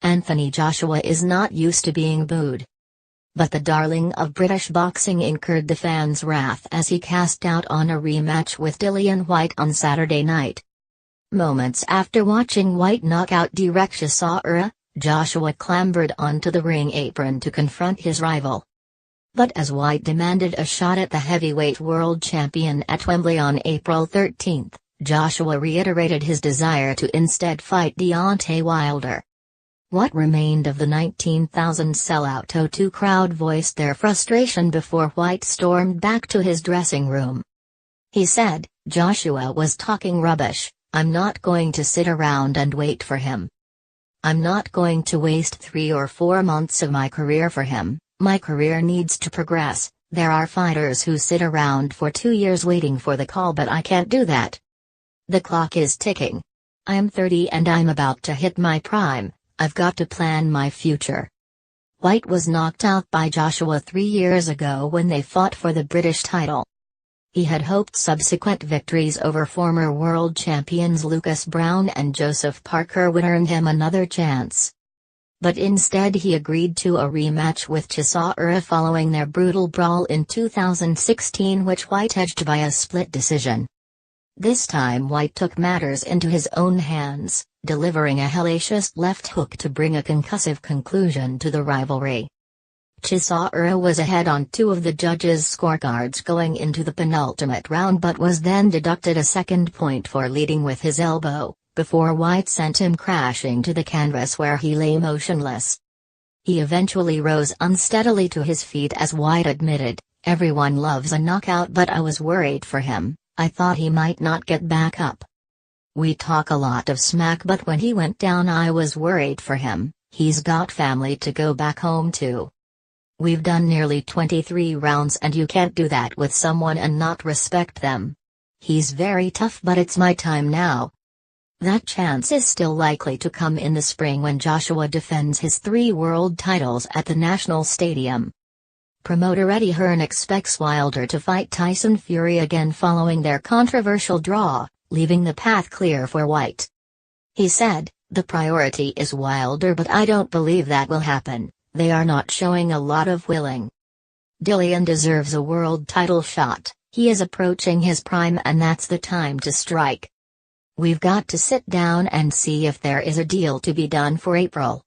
Anthony Joshua is not used to being booed. But the darling of British boxing incurred the fans' wrath as he cast out on a rematch with Dillian Whyte on Saturday night. Moments after watching Whyte knock out Dereck Chisora, Joshua clambered onto the ring apron to confront his rival. But as Whyte demanded a shot at the heavyweight world champion at Wembley on April 13, Joshua reiterated his desire to instead fight Deontay Wilder. What remained of the 19,000 sellout O2 crowd voiced their frustration before Whyte stormed back to his dressing room. He said, "Joshua was talking rubbish. I'm not going to sit around and wait for him. I'm not going to waste 3 or 4 months of my career for him. My career needs to progress. There are fighters who sit around for 2 years waiting for the call, but I can't do that. The clock is ticking. I'm 30 and I'm about to hit my prime. I've got to plan my future." Whyte was knocked out by Joshua 3 years ago when they fought for the British title. He had hoped subsequent victories over former world champions Lucas Browne and Joseph Parker would earn him another chance. But instead he agreed to a rematch with Chisora following their brutal brawl in 2016, which Whyte edged by a split decision. This time Whyte took matters into his own hands, delivering a hellacious left hook to bring a concussive conclusion to the rivalry. Chisora was ahead on 2 of the judges' scorecards going into the penultimate round, but was then deducted a second point for leading with his elbow, before Whyte sent him crashing to the canvas where he lay motionless. He eventually rose unsteadily to his feet as Whyte admitted, "Everyone loves a knockout, but I was worried for him. I thought he might not get back up. We talk a lot of smack, but when he went down I was worried for him. He's got family to go back home to. We've done nearly 23 rounds and you can't do that with someone and not respect them. He's very tough, but it's my time now." That chance is still likely to come in the spring when Joshua defends his 3 world titles at the National Stadium. Promoter Eddie Hearn expects Wilder to fight Tyson Fury again following their controversial draw, leaving the path clear for Whyte. He said, "The priority is Wilder, but I don't believe that will happen. They are not showing a lot of willing. Dillian deserves a world title shot. He is approaching his prime and that's the time to strike. We've got to sit down and see if there is a deal to be done for April."